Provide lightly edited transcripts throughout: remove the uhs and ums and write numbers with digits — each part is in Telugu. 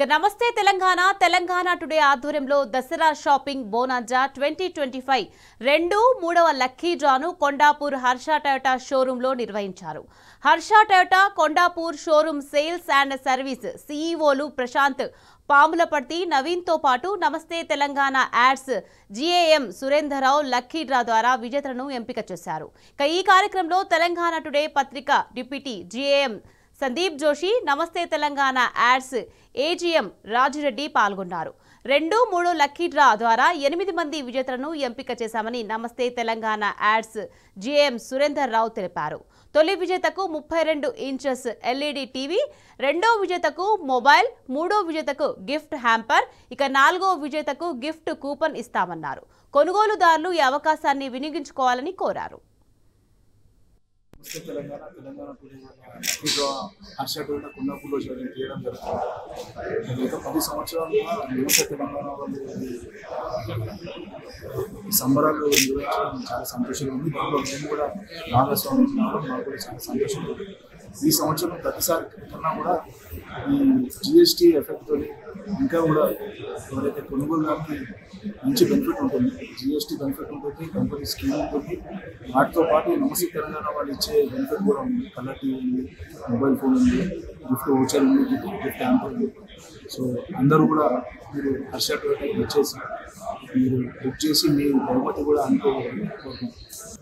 నమస్తే తెలంగాణ టుడే ఆధ్వర్యంలో దసరా షాపింగ్ బోనాంజా 2025 మూడవ లక్కీ డ్రాను కొండాపూర్ హర్ష టయోటా షోరూమ్ లో నిర్వహించారు. Harsha Toyota Kondapur showroom sales and service సీఈఓలు ప్రశాంత్ పాములపర్తి నవీన్ తో పాటు Namaste Telangana ads GAM Surender Rao lucky draw ద్వారా విజేతలను ఎంపిక చేశారు. ఈ కార్యక్రమంలో తెలంగాణ టుడే పత్రిక deputy GAM Sandeep Joshi, Namaste Telangana ads AGM Rajireddy పాల్గొన్నారు. 2-3 లక్కీ డ్రా ద్వారా 8 మంది విజేతలను ఎంపిక చేశామని నమస్తే తెలంగాణ యాడ్స్ జీఎం సురేందర్రావు తెలిపారు. తొలి విజేతకు 32 ఇంచెస్ ఎల్ఈడి టీవీ, రెండో విజేతకు మొబైల్, మూడో విజేతకు గిఫ్ట్ హ్యాంపర్, ఇక నాలుగో విజేతకు గిఫ్ట్ కూపన్ ఇస్తామన్నారు. కొనుగోలుదారులు ఈ అవకాశాన్ని వినియోగించుకోవాలని కోరారు. తెలంగాణ హర్ష టయోటా కొండాపూర్లో చేయడం జరుగుతుంది. గత 10 సంవత్సరాలుగా నమస్తే తెలంగాణ వాళ్ళు ఈ సంబరాలు నిర్వహించడం చాలా సంతోషంగా ఉంది. దాంట్లో మేము కూడా భాగస్వామ్యం కావడం మాకు కూడా చాలా సంతోషంగా ఉంది. ఈ సంవత్సరం ప్రతిసారి కన్నా కూడా ఈ జిఎస్టీ ఎఫెక్ట్తో ఇంకా కూడా ఎవరైతే కొనుగోలుదారుకి మంచి బెనిఫిట్ ఉంటుంది, జిఎస్టీ బెనిఫిట్ ఉంటుంది, కంపెనీ స్కీమ్ ఉంటుంది. వాటితో పాటు నమస్తే తెలంగాణ వాళ్ళు ఇచ్చే బెనిఫిట్ కూడా ఉంది. కలర్ టీవీ ఉంది, మొబైల్ ఫోన్ ఉంది, గిఫ్ట్ వోచర్ ఉంది, గిఫ్ట్ హ్యాంపర్ ఉంది. సో అందరూ కూడా మీరు హర్ష టయోటాకి వచ్చేసి మీరు బుక్ చేసి మీ బహుమతి కూడా అనుకోవాలి.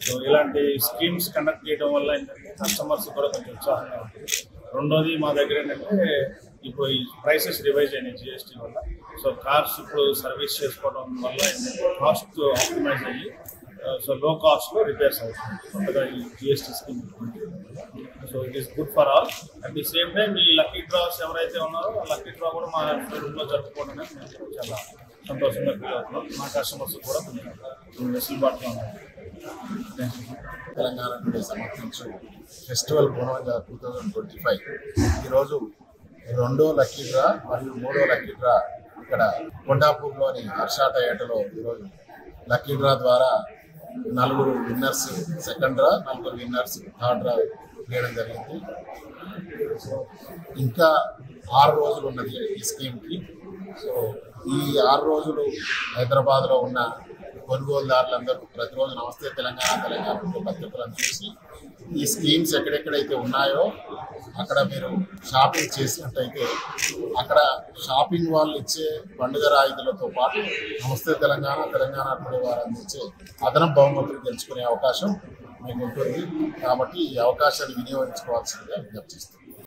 సో ఇలాంటి స్కీమ్స్ కండక్ట్ చేయడం వల్ల ఏంటంటే కస్టమర్స్ కూడా కొంచెం ఉత్సాహంగా ఉంటుంది. రెండోది మా దగ్గర ఏంటంటే ఇప్పుడు ఈ ప్రైసెస్ రివైజ్ అయినాయి జిఎస్టీ వల్ల. సో కార్స్ ఇప్పుడు సర్వీస్ చేసుకోవడం వల్ల ఏంటంటే కాస్ట్ ఆప్టిమైజ్ అయ్యి సో లో కాస్ట్లో రిపేర్స్ అవుతుంది కొత్తగా ఈ GST scheme. So it is good for all. At the same time ఈ లక్కీ డ్రాస్ ఎవరైతే ఉన్నారో ఆ లక్కీ డ్రా కూడా మా షోరూంలో జరుపుకోవడం మేము చాలా సంతోషంగా ఫీల్ అవుతున్నాం. మా కస్టమర్స్ కూడా కొంచెం వెసులుబాటుగా ఉన్నారు. తెలంగాణ టుడే సమర్పించు ఫెస్టివల్ బోనాంజా 2025 ఈరోజు 2వ లక్కీ డ్రా మరియు 3వ లక్కీ డ్రా ఇక్కడ కొండాపూర్లోని హర్ష టయోటాలో ఈరోజు లక్కీ డ్రా ద్వారా 4 winners second draw, 4 winners third draw వేయడం జరిగింది. సో ఇంకా 6 రోజులు ఉన్నది ఈ స్కీమ్కి. సో ఈ 6 రోజులు హైదరాబాద్లో ఉన్న కొనుగోలుదారులందరూ ప్రతిరోజు నమస్తే తెలంగాణ పత్రికలను చూసి ఈ స్కీమ్స్ ఎక్కడెక్కడైతే ఉన్నాయో అక్కడ మీరు షాపింగ్ చేసినట్టయితే అక్కడ షాపింగ్ వాళ్ళు ఇచ్చే పండుగ రాయితీలతో పాటు నమస్తే తెలంగాణ టుడే వారు అందించే అదనపు బహుమతులు గెలుచుకునే అవకాశం మీకు ఉంటుంది. కాబట్టి ఈ అవకాశాన్ని వినియోగించుకోవాల్సిందిగా విజ్ఞప్తి చేస్తున్నాను.